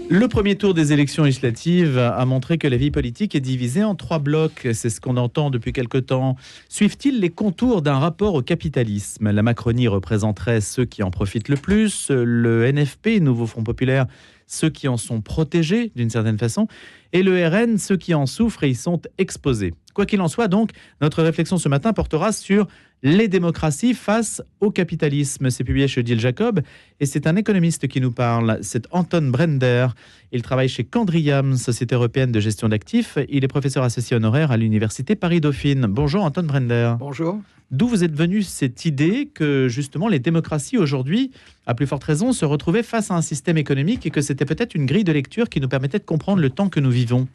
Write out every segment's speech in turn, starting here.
Le premier tour des élections législatives a montré que la vie politique est divisée en 3 blocs. C'est ce qu'on entend depuis quelque temps. Suivent-ils les contours d'un rapport au capitalisme? La Macronie représenterait ceux qui en profitent le plus, le NFP, Nouveau Front Populaire, ceux qui en sont protégés d'une certaine façon, et le RN, ceux qui en souffrent et y sont exposés. Quoi qu'il en soit, donc, notre réflexion ce matin portera sur les démocraties face au capitalisme. C'est publié chez Odile Jacob et c'est un économiste qui nous parle. C'est Anton Brender. Il travaille chez Candriam, Société européenne de gestion d'actifs. Il est professeur associé honoraire à l'université Paris-Dauphine. Bonjour Anton Brender. Bonjour. D'où vous êtes venue cette idée que justement les démocraties aujourd'hui, à plus forte raison, se retrouvaient face à un système économique et que c'était peut-être une grille de lecture qui nous permettait de comprendre le temps que nous vivons?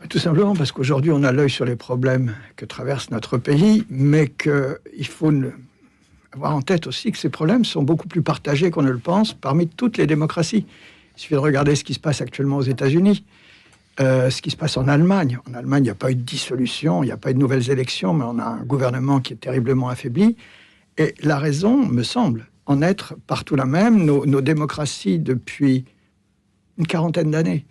Tout simplement parce qu'aujourd'hui, on a l'œil sur les problèmes que traverse notre pays, mais qu'il faut avoir en tête aussi que ces problèmes sont beaucoup plus partagés qu'on ne le pense parmi toutes les démocraties. Il suffit de regarder ce qui se passe actuellement aux États-Unis, ce qui se passe en Allemagne. En Allemagne, il n'y a pas eu de dissolution, il n'y a pas eu de nouvelles élections, mais on a un gouvernement qui est terriblement affaibli. Et la raison, me semble, en être partout la même. Nos démocraties, depuis une quarantaine d'années,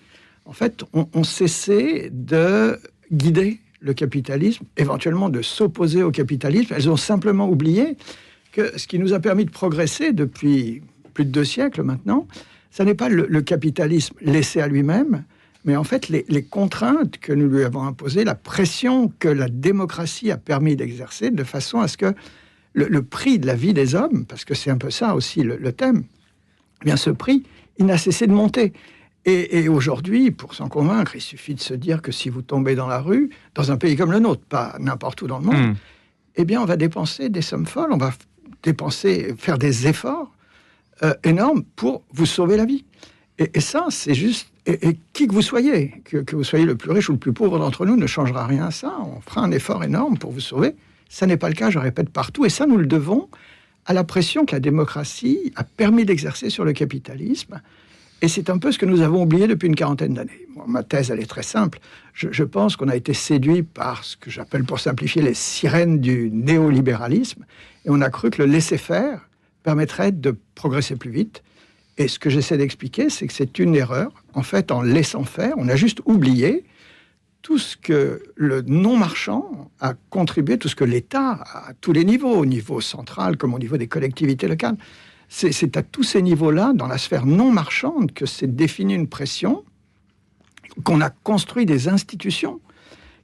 en fait, on cessait de guider le capitalisme, éventuellement de s'opposer au capitalisme. Elles ont simplement oublié que ce qui nous a permis de progresser depuis plus de 2 siècles maintenant, ça n'est pas le capitalisme laissé à lui-même, mais en fait les contraintes que nous lui avons imposées, la pression que la démocratie a permis d'exercer, de façon à ce que le prix de la vie des hommes, parce que c'est un peu ça aussi le thème, eh bien ce prix, il n'a cessé de monter. Et aujourd'hui, pour s'en convaincre, il suffit de se dire que si vous tombez dans la rue, dans un pays comme le nôtre, pas n'importe où dans le monde, eh bien, on va dépenser des sommes folles, on va faire des efforts énormes pour vous sauver la vie. Et ça, c'est juste... Et qui que vous soyez, que vous soyez le plus riche ou le plus pauvre d'entre nous, ne changera rien à ça. On fera un effort énorme pour vous sauver. Ça n'est pas le cas, je répète, partout. Et ça, nous le devons à la pression que la démocratie a permis d'exercer sur le capitalisme. Et c'est un peu ce que nous avons oublié depuis une quarantaine d'années. Moi, ma thèse, elle est très simple. Je pense qu'on a été séduit par ce que j'appelle, pour simplifier, les sirènes du néolibéralisme. Et on a cru que le laisser-faire permettrait de progresser plus vite. Et ce que j'essaie d'expliquer, c'est que c'est une erreur. En fait, en laissant faire, on a juste oublié tout ce que le non-marchand a contribué, tout ce que l'État, à tous les niveaux, au niveau central comme au niveau des collectivités locales. C'est à tous ces niveaux-là, dans la sphère non marchande, que s'est définie une pression, qu'on a construit des institutions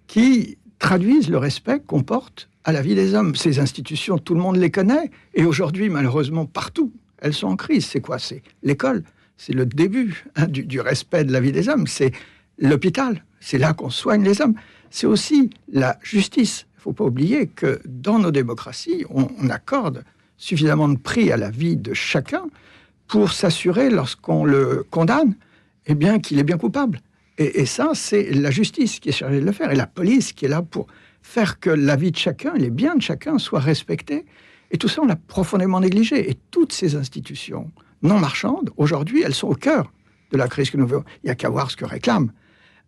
qui traduisent le respect qu'on porte à la vie des hommes. Ces institutions, tout le monde les connaît, et aujourd'hui, malheureusement, partout, elles sont en crise. C'est quoi? C'est l'école, c'est le début du respect de la vie des hommes, c'est l'hôpital, c'est là qu'on soigne les hommes. C'est aussi la justice. Il ne faut pas oublier que dans nos démocraties, on accorde suffisamment de prix à la vie de chacun pour s'assurer, lorsqu'on le condamne, eh bien, qu'il est bien coupable. Et ça, c'est la justice qui est chargée de le faire, et la police qui est là pour faire que la vie de chacun, les biens de chacun soient respectés. Et tout ça, on l'a profondément négligé. Et toutes ces institutions non marchandes, aujourd'hui, elles sont au cœur de la crise que nous vivons. Il n'y a qu'à voir ce que réclament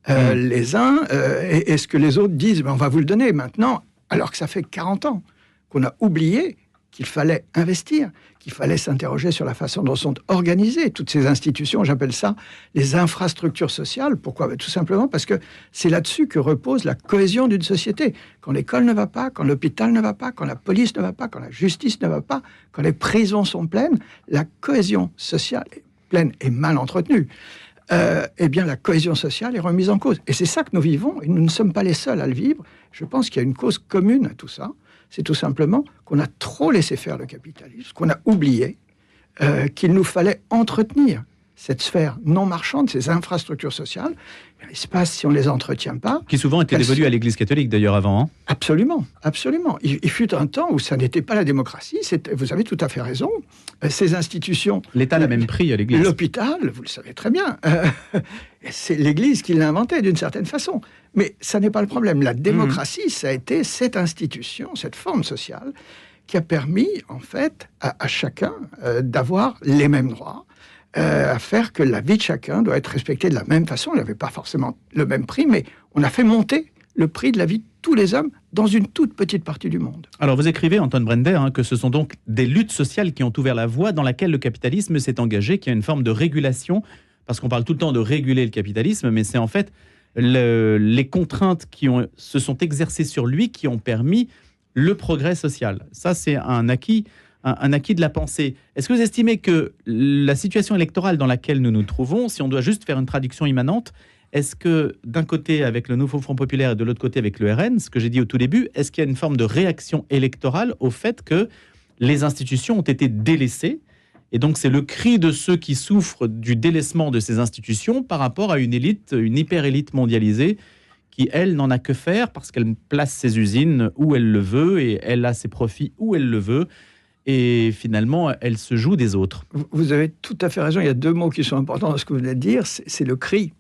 les uns et ce que les autres disent. On va vous le donner maintenant, alors que ça fait 40 ans qu'on a oublié qu'il fallait investir, qu'il fallait s'interroger sur la façon dont sont organisées toutes ces institutions. J'appelle ça les infrastructures sociales. Pourquoi? Tout simplement parce que c'est là-dessus que repose la cohésion d'une société. Quand l'école ne va pas, quand l'hôpital ne va pas, quand la police ne va pas, quand la justice ne va pas, quand les prisons sont pleines, la cohésion sociale est pleine et mal entretenue. Eh bien, la cohésion sociale est remise en cause. Et c'est ça que nous vivons, et nous ne sommes pas les seuls à le vivre. Je pense qu'il y a une cause commune à tout ça. C'est tout simplement qu'on a trop laissé faire le capitalisme, qu'on a oublié qu'il nous fallait entretenir cette sphère non marchande, ces infrastructures sociales. Il se passe si on ne les entretient pas. Qui souvent étaient dévolues à l'Église catholique d'ailleurs avant. Absolument, absolument. Il fut un temps où ça n'était pas la démocratie. Vous avez tout à fait raison. Ces institutions... L'État l'a même pris à l'Église. L'hôpital, vous le savez très bien. C'est l'Église qui l'a inventé d'une certaine façon. Mais ça n'est pas le problème. La démocratie, ça a été cette institution, cette forme sociale, qui a permis, en fait, à chacun d'avoir les mêmes droits, à faire que la vie de chacun doit être respectée de la même façon. Il n'avait pas forcément le même prix, mais on a fait monter le prix de la vie de tous les hommes dans une toute petite partie du monde. Alors vous écrivez, Anton Brender, que ce sont donc des luttes sociales qui ont ouvert la voie dans laquelle le capitalisme s'est engagé, qu'il y a une forme de régulation parce qu'on parle tout le temps de réguler le capitalisme, mais c'est en fait les contraintes qui se sont exercées sur lui qui ont permis le progrès social. Ça, c'est un acquis de la pensée. Est-ce que vous estimez que la situation électorale dans laquelle nous nous trouvons, si on doit juste faire une traduction immanente, est-ce que d'un côté avec le Nouveau Front Populaire et de l'autre côté avec le RN, ce que j'ai dit au tout début, est-ce qu'il y a une forme de réaction électorale au fait que les institutions ont été délaissées? Et donc c'est le cri de ceux qui souffrent du délaissement de ces institutions par rapport à une élite, une hyper-élite mondialisée qui, elle, n'en a que faire parce qu'elle place ses usines où elle le veut et elle a ses profits où elle le veut. Et finalement, elle se joue des autres. Vous avez tout à fait raison. Il y a deux mots qui sont importants dans ce que vous venez de dire. C'est le cri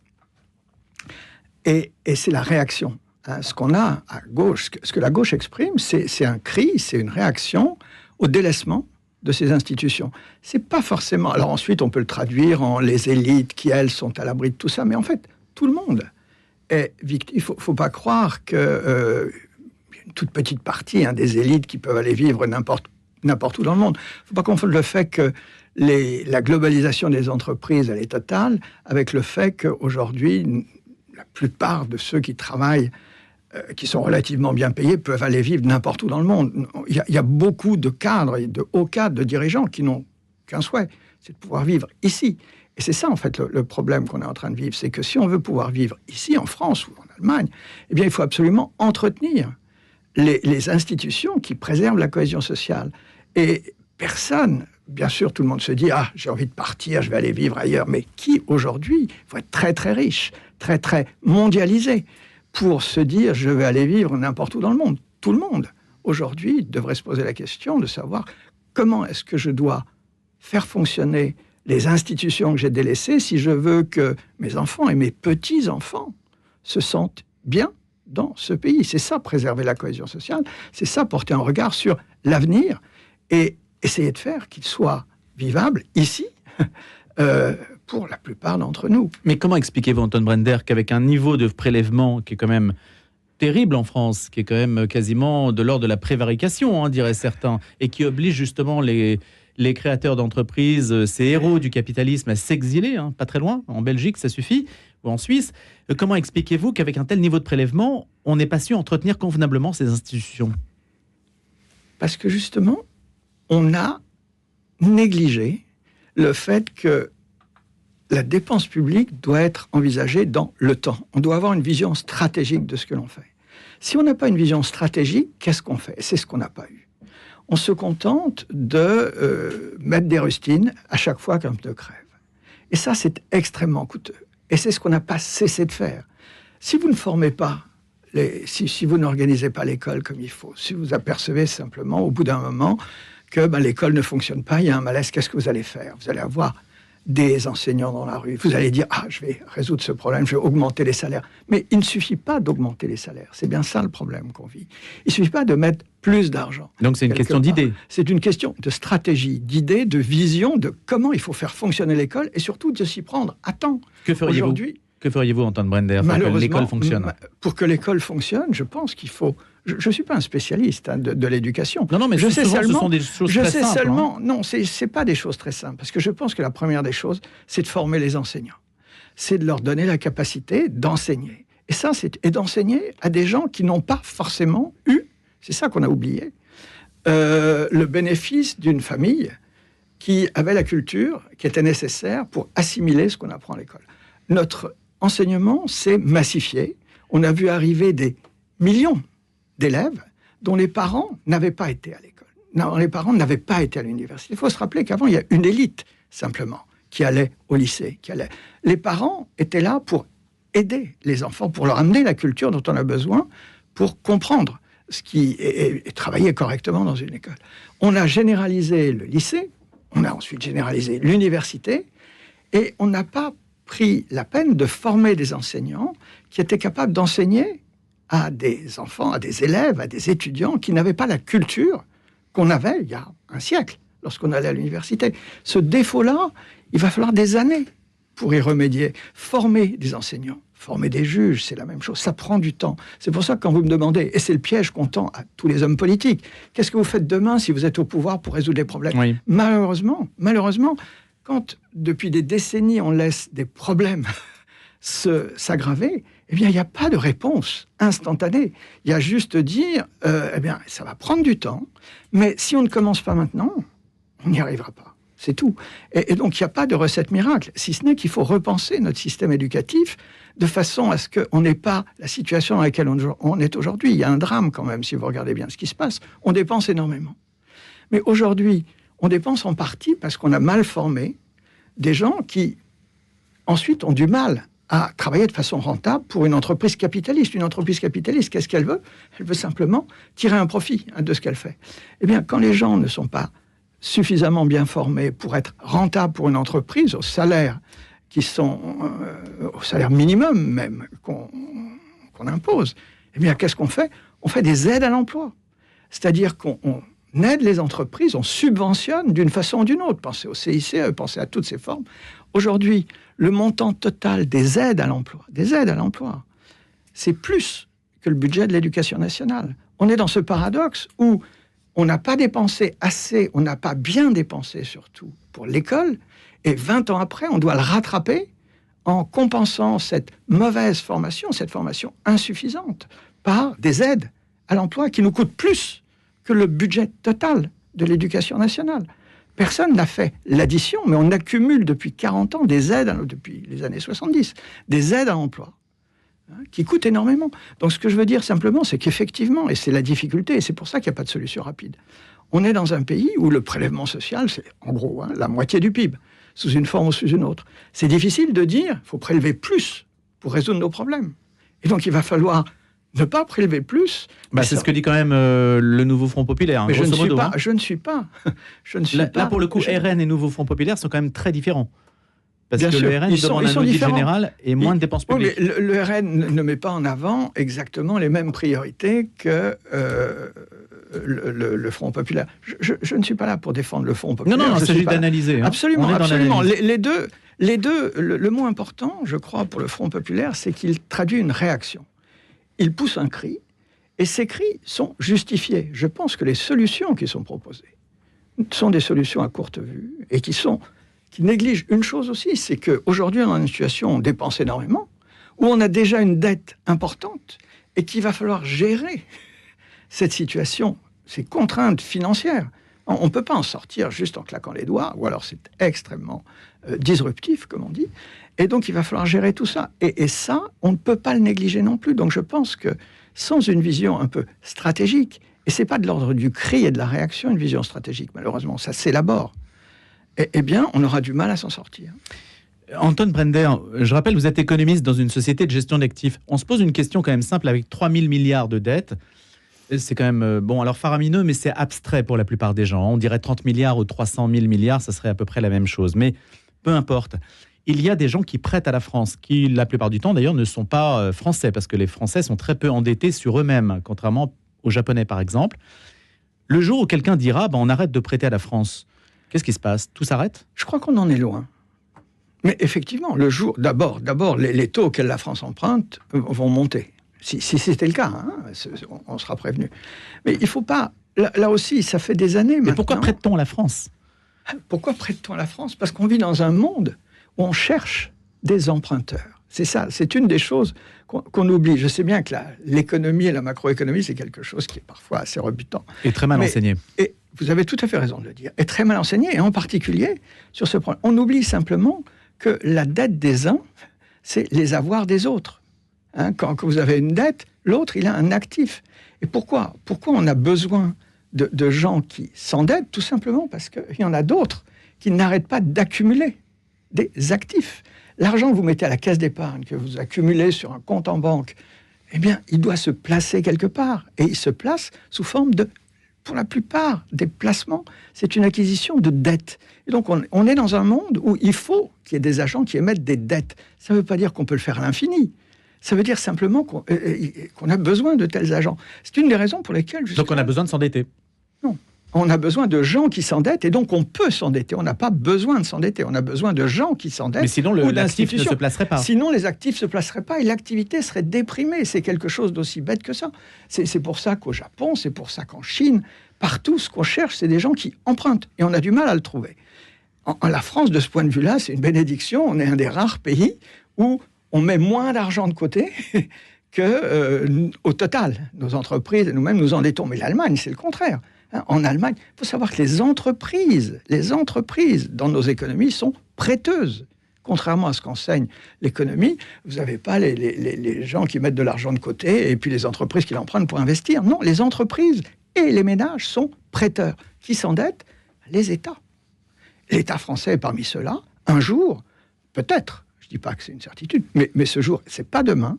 et c'est la réaction. Ce qu'on a à gauche, ce que la gauche exprime, c'est un cri, c'est une réaction au délaissement de ces institutions. C'est pas forcément... Alors ensuite, on peut le traduire en les élites qui, elles, sont à l'abri de tout ça. Mais en fait, tout le monde est victime. Il faut pas croire que une toute petite partie des élites qui peuvent aller vivre n'importe où dans le monde. Il ne faut pas confondre le fait que la globalisation des entreprises, elle est totale, avec le fait qu'aujourd'hui, la plupart de ceux qui travaillent, qui sont relativement bien payés, peuvent aller vivre n'importe où dans le monde. Il y a beaucoup de cadres, de hauts cadres, de dirigeants qui n'ont qu'un souhait, c'est de pouvoir vivre ici. Et c'est ça, en fait, le problème qu'on est en train de vivre. C'est que si on veut pouvoir vivre ici, en France ou en Allemagne, eh bien, il faut absolument entretenir les institutions qui préservent la cohésion sociale. Et personne, bien sûr, tout le monde se dit « Ah, j'ai envie de partir, je vais aller vivre ailleurs ». Mais qui, aujourd'hui, faut être très, très riche, très, très mondialisé pour se dire « Je vais aller vivre n'importe où dans le monde ». Tout le monde, aujourd'hui, devrait se poser la question de savoir comment est-ce que je dois faire fonctionner les institutions que j'ai délaissées si je veux que mes enfants et mes petits-enfants se sentent bien dans ce pays. C'est ça, préserver la cohésion sociale, c'est ça, porter un regard sur l'avenir et essayer de faire qu'il soit vivable ici, pour la plupart d'entre nous. Mais comment expliquez-vous, Anton Brender, qu'avec un niveau de prélèvement qui est quand même terrible en France, qui est quand même quasiment de l'ordre de la prévarication, diraient certains, et qui oblige justement les créateurs d'entreprises, ces héros du capitalisme, à s'exiler, pas très loin, en Belgique, ça suffit, ou en Suisse. Comment expliquez-vous qu'avec un tel niveau de prélèvement, on n'ait pas su entretenir convenablement ces institutions? Parce que justement, on a négligé le fait que la dépense publique doit être envisagée dans le temps. On doit avoir une vision stratégique de ce que l'on fait. Si on n'a pas une vision stratégique, qu'est-ce qu'on fait? C'est ce qu'on n'a pas eu. On se contente de mettre des rustines à chaque fois qu'un pneu crève. Et ça, c'est extrêmement coûteux. Et c'est ce qu'on n'a pas cessé de faire. Si vous ne formez pas, si vous n'organisez pas l'école comme il faut, si vous apercevez simplement, au bout d'un moment, que l'école ne fonctionne pas, il y a un malaise, qu'est-ce que vous allez faire? Vous allez avoir des enseignants dans la rue. Vous allez dire « Ah, je vais résoudre ce problème, je vais augmenter les salaires. » Mais il ne suffit pas d'augmenter les salaires. C'est bien ça le problème qu'on vit. Il ne suffit pas de mettre plus d'argent. Donc c'est une question d'idée. C'est une question de stratégie, d'idée, de vision, de comment il faut faire fonctionner l'école et surtout de s'y prendre à temps. Que feriez-vous, Anton Brender, pour que l'école fonctionne? Pour que l'école fonctionne, je pense qu'il faut... Je ne suis pas un spécialiste de l'éducation. Non, mais ce sont des choses très simples. Non, ce n'est pas des choses très simples. Parce que je pense que la première des choses, c'est de former les enseignants. C'est de leur donner la capacité d'enseigner. Et d'enseigner à des gens qui n'ont pas forcément eu, c'est ça qu'on a oublié, le bénéfice d'une famille qui avait la culture qui était nécessaire pour assimiler ce qu'on apprend à l'école. Notre enseignement s'est massifié. On a vu arriver des millions d'élèves dont les parents n'avaient pas été à l'école. Non, les parents n'avaient pas été à l'université. Il faut se rappeler qu'avant, il y a une élite, simplement, qui allait au lycée. Les parents étaient là pour aider les enfants, pour leur amener la culture dont on a besoin, pour comprendre ce qui est travailler correctement dans une école. On a généralisé le lycée, on a ensuite généralisé l'université, et on n'a pas pris la peine de former des enseignants qui étaient capables d'enseigner à des enfants, à des élèves, à des étudiants qui n'avaient pas la culture qu'on avait il y a un siècle, lorsqu'on allait à l'université. Ce défaut-là, il va falloir des années pour y remédier. Former des enseignants, former des juges, c'est la même chose, ça prend du temps. C'est pour ça que quand vous me demandez, et c'est le piège qu'on tend à tous les hommes politiques, qu'est-ce que vous faites demain si vous êtes au pouvoir pour résoudre les problèmes? Oui. Malheureusement, quand depuis des décennies on laisse des problèmes s'aggraver, eh bien il n'y a pas de réponse instantanée. Il y a juste dire, eh bien ça va prendre du temps, mais si on ne commence pas maintenant, on n'y arrivera pas. C'est tout. Et donc, il n'y a pas de recette miracle, si ce n'est qu'il faut repenser notre système éducatif de façon à ce qu'on n'ait pas la situation dans laquelle on est aujourd'hui. Il y a un drame quand même, si vous regardez bien ce qui se passe. On dépense énormément. Mais aujourd'hui, on dépense en partie parce qu'on a mal formé des gens qui, ensuite, ont du mal à travailler de façon rentable pour une entreprise capitaliste. Une entreprise capitaliste, qu'est-ce qu'elle veut ? Elle veut simplement tirer un profit de ce qu'elle fait. Eh bien, quand les gens ne sont pas suffisamment bien formés pour être rentables pour une entreprise, au salaire qui sont au salaire minimum même qu'on impose, eh bien, qu'est-ce qu'on fait ? On fait des aides à l'emploi. C'est-à-dire qu'on aide les entreprises, on subventionne d'une façon ou d'une autre. Pensez au CICE, pensez à toutes ces formes. Aujourd'hui, le montant total des aides à l'emploi, c'est plus que le budget de l'éducation nationale. On est dans ce paradoxe où on n'a pas dépensé assez, on n'a pas bien dépensé surtout pour l'école, et 20 ans après, on doit le rattraper en compensant cette mauvaise formation, cette formation insuffisante, par des aides à l'emploi qui nous coûtent plus que le budget total de l'éducation nationale. Personne n'a fait l'addition, mais on accumule depuis 40 ans des aides, depuis les années 70, des aides à l'emploi, qui coûtent énormément. Donc ce que je veux dire simplement, c'est qu'effectivement, et c'est la difficulté, et c'est pour ça qu'il n'y a pas de solution rapide, on est dans un pays où le prélèvement social, c'est en gros la moitié du PIB, sous une forme ou sous une autre. C'est difficile de dire, il faut prélever plus pour résoudre nos problèmes. Et donc il va falloir ne pas prélever plus. C'est ce que dit quand même le Nouveau Front Populaire. Mais je ne suis pas. Là, pour le coup, RN et Nouveau Front Populaire sont quand même très différents. Parce Bien que sûr, le RN demande un audit général et moins de dépenses publiques. Oui, mais le RN ne met pas en avant exactement les mêmes priorités que le Front Populaire. Je ne suis pas là pour défendre le Front Populaire. Non, il s'agit d'analyser. Absolument, absolument. Les deux, le mot important, je crois, pour le Front Populaire, c'est qu'il traduit une réaction. Il pousse un cri, et ces cris sont justifiés. Je pense que les solutions qui sont proposées sont des solutions à courte vue, et qui négligent une chose aussi, c'est qu'aujourd'hui, on est dans une situation où on dépense énormément, où on a déjà une dette importante, et qu'il va falloir gérer cette situation, ces contraintes financières. On ne peut pas en sortir juste en claquant les doigts, ou alors c'est extrêmement disruptif, comme on dit. Et donc, il va falloir gérer tout ça. Et ça, on ne peut pas le négliger non plus. Donc, je pense que sans une vision un peu stratégique, et ce n'est pas de l'ordre du cri et de la réaction, une vision stratégique, malheureusement, ça s'élabore, eh bien, on aura du mal à s'en sortir. Anton Brender, je rappelle, vous êtes économiste dans une société de gestion d'actifs. On se pose une question quand même simple, avec 3 000 milliards de dettes. C'est quand même, alors faramineux, mais c'est abstrait pour la plupart des gens. On dirait 30 milliards ou 300 000 milliards, ça serait à peu près la même chose. Mais peu importe. Il y a des gens qui prêtent à la France, qui la plupart du temps d'ailleurs ne sont pas français, parce que les Français sont très peu endettés sur eux-mêmes, contrairement aux Japonais par exemple. Le jour où quelqu'un dira on arrête de prêter à la France, qu'est-ce qui se passe ? Tout s'arrête ? Je crois qu'on en est loin. Mais effectivement, le jour, d'abord les taux auxquels la France emprunte vont monter. Si c'était le cas, on sera prévenu. Mais il ne faut pas... Là aussi, ça fait des années maintenant... Mais pourquoi prête-t-on à la France ? Pourquoi prête-t-on à la France ? Parce qu'on vit dans un monde où on cherche des emprunteurs. C'est ça, c'est une des choses qu'on oublie. Je sais bien que l'économie et la macroéconomie, c'est quelque chose qui est parfois assez rebutant. Et très mal enseigné. Et vous avez tout à fait raison de le dire. Et très mal enseigné, et en particulier sur ce problème. On oublie simplement que la dette des uns, c'est les avoirs des autres. Quand vous avez une dette, l'autre, il a un actif. Et pourquoi on a besoin de gens qui s'endettent ? Tout simplement parce qu'il y en a d'autres qui n'arrêtent pas d'accumuler des actifs. L'argent que vous mettez à la caisse d'épargne, que vous accumulez sur un compte en banque, eh bien, il doit se placer quelque part. Et il se place sous forme pour la plupart des placements, c'est une acquisition de dettes. Et donc, on est dans un monde où il faut qu'il y ait des agents qui émettent des dettes. Ça ne veut pas dire qu'on peut le faire à l'infini. Ça veut dire simplement qu'on a besoin de tels agents. C'est une des raisons pour lesquelles... Donc, on a besoin de s'endetter ? Non. On a besoin de gens qui s'endettent, et donc on peut s'endetter. On n'a pas besoin de s'endetter. On a besoin de gens qui s'endettent. Mais sinon, l'actif ne se placerait pas. Sinon, les actifs ne se placeraient pas et l'activité serait déprimée. C'est quelque chose d'aussi bête que ça. C'est pour ça qu'au Japon, c'est pour ça qu'en Chine, partout, ce qu'on cherche, c'est des gens qui empruntent. Et on a du mal à le trouver. La France, de ce point de vue-là, c'est une bénédiction. On est un des rares pays où on met moins d'argent de côté qu'au total. Nos entreprises et nous-mêmes nous endettons. Mais l'Allemagne, c'est le contraire. En Allemagne, il faut savoir que les entreprises dans nos économies sont prêteuses. Contrairement à ce qu'enseigne l'économie, vous n'avez pas les gens qui mettent de l'argent de côté et puis les entreprises qui l'empruntent pour investir. Non, les entreprises et les ménages sont prêteurs. Qui s'endettent ? Les États. L'État français est parmi ceux-là. Un jour, peut-être, je ne dis pas que c'est une certitude, mais ce jour, ce n'est pas demain,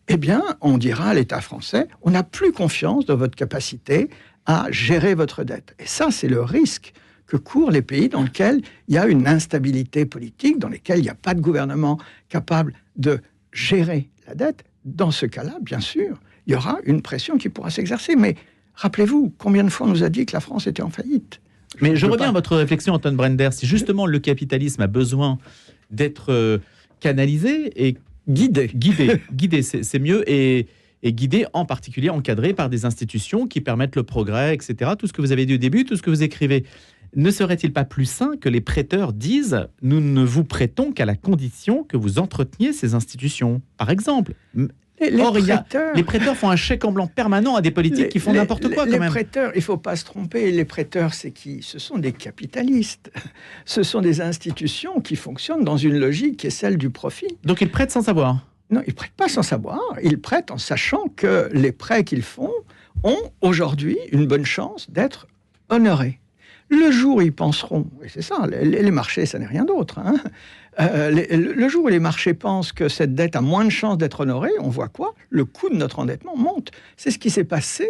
eh bien, on dira à l'État français, on n'a plus confiance dans votre capacité à gérer votre dette. Et ça, c'est le risque que courent les pays dans lesquels il y a une instabilité politique, dans lesquels il n'y a pas de gouvernement capable de gérer la dette. Dans ce cas-là, bien sûr, il y aura une pression qui pourra s'exercer. Mais rappelez-vous, combien de fois on nous a dit que la France était en faillite ? Mais je reviens à votre réflexion, Anton Brender. Si justement le capitalisme a besoin d'être canalisé et guidé, c'est mieux, et guidé en particulier, encadré par des institutions qui permettent le progrès, etc. Tout ce que vous avez dit au début, tout ce que vous écrivez. Ne serait-il pas plus sain que les prêteurs disent « Nous ne vous prêtons qu'à la condition que vous entreteniez ces institutions », par exemple. Les prêteurs font un chèque en blanc permanent à des politiques qui font n'importe quoi, quand même. Les prêteurs, il ne faut pas se tromper, les prêteurs, c'est qui ? Ce sont des capitalistes. Ce sont des institutions qui fonctionnent dans une logique qui est celle du profit. Donc ils prêtent sans savoir ? Non, ils ne prêtent pas sans savoir. Ils prêtent en sachant que les prêts qu'ils font ont aujourd'hui une bonne chance d'être honorés. Le jour où ils penseront, et c'est ça, les marchés, ça n'est rien d'autre, hein. Le jour où les marchés pensent que cette dette a moins de chances d'être honorée, on voit quoi ? Le coût de notre endettement monte. C'est ce qui s'est passé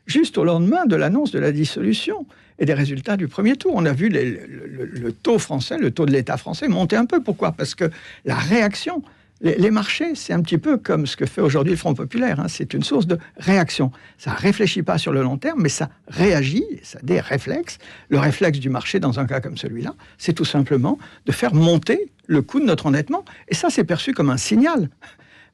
juste au lendemain de l'annonce de la dissolution et des résultats du premier tour. On a vu le taux français, le taux de l'État français monter un peu. Pourquoi ? Parce que la réaction... Les marchés, c'est un petit peu comme ce que fait aujourd'hui le Front populaire. Hein. C'est une source de réaction. Ça ne réfléchit pas sur le long terme, mais ça réagit, ça a des réflexes. Le réflexe du marché, dans un cas comme celui-là, c'est tout simplement de faire monter le coût de notre endettement. Et ça, c'est perçu comme un signal.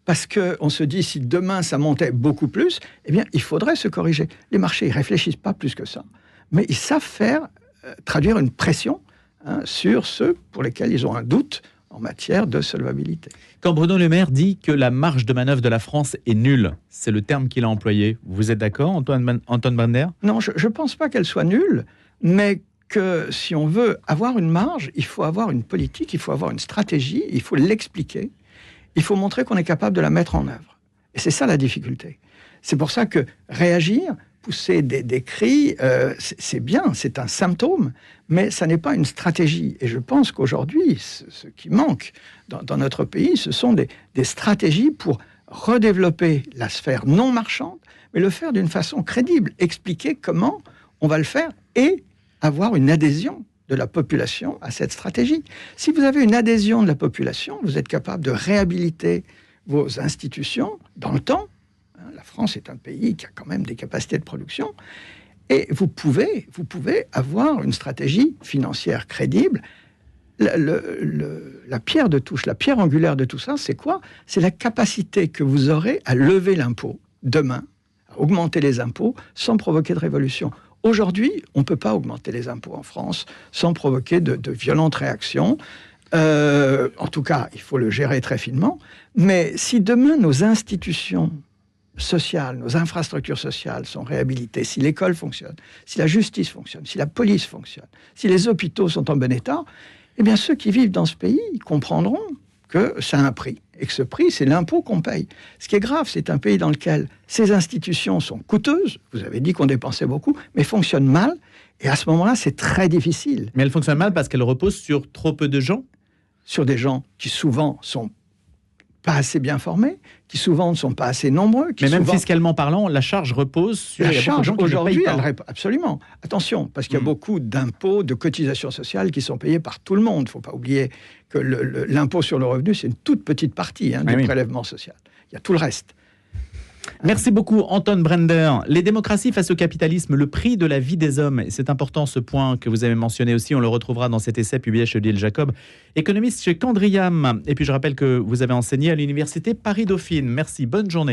Parce qu'on se dit, si demain ça montait beaucoup plus, eh bien, il faudrait se corriger. Les marchés, ils ne réfléchissent pas plus que ça. Mais ils savent faire traduire une pression sur ceux pour lesquels ils ont un doute en matière de solvabilité. Quand Bruno Le Maire dit que la marge de manœuvre de la France est nulle, c'est le terme qu'il a employé. Vous êtes d'accord, Anton Brender ? Non, je ne pense pas qu'elle soit nulle, mais que si on veut avoir une marge, il faut avoir une politique, il faut avoir une stratégie, il faut l'expliquer, il faut montrer qu'on est capable de la mettre en œuvre. Et c'est ça la difficulté. C'est pour ça que réagir, pousser des cris, c'est bien, c'est un symptôme, mais ça n'est pas une stratégie. Et je pense qu'aujourd'hui, ce qui manque dans notre pays, ce sont des stratégies pour redévelopper la sphère non marchande, mais le faire d'une façon crédible, expliquer comment on va le faire et avoir une adhésion de la population à cette stratégie. Si vous avez une adhésion de la population, vous êtes capable de réhabiliter vos institutions dans le temps. La France est un pays qui a quand même des capacités de production. Et vous pouvez avoir une stratégie financière crédible. La pierre de touche, la pierre angulaire de tout ça, c'est quoi ? C'est la capacité que vous aurez à lever l'impôt demain, à augmenter les impôts sans provoquer de révolution. Aujourd'hui, on ne peut pas augmenter les impôts en France sans provoquer de violentes réactions. En tout cas, il faut le gérer très finement. Mais si demain, nos institutions sociales, nos infrastructures sociales sont réhabilitées, si l'école fonctionne, si la justice fonctionne, si la police fonctionne, si les hôpitaux sont en bon état, eh bien ceux qui vivent dans ce pays comprendront que ça a un prix, et que ce prix, c'est l'impôt qu'on paye. Ce qui est grave, c'est un pays dans lequel ces institutions sont coûteuses, vous avez dit qu'on dépensait beaucoup, mais fonctionnent mal, et à ce moment-là, c'est très difficile. Mais elles fonctionnent mal parce qu'elles reposent sur trop peu de gens ? Sur des gens qui souvent sont pas assez bien formés, qui souvent ne sont pas assez nombreux. Mais même fiscalement parlant, la charge repose sur... La charge, aujourd'hui, absolument. Attention, parce qu'il y a beaucoup d'impôts, de cotisations sociales qui sont payés par tout le monde. Il ne faut pas oublier que l'impôt sur le revenu, c'est une toute petite partie du prélèvement social. Il y a tout le reste. Merci beaucoup, Anton Brender. Les démocraties face au capitalisme, le prix de la vie des hommes. Et c'est important ce point que vous avez mentionné aussi. On le retrouvera dans cet essai publié chez Odile Jacob, économiste chez Candriam. Et puis je rappelle que vous avez enseigné à l'université Paris-Dauphine. Merci, bonne journée.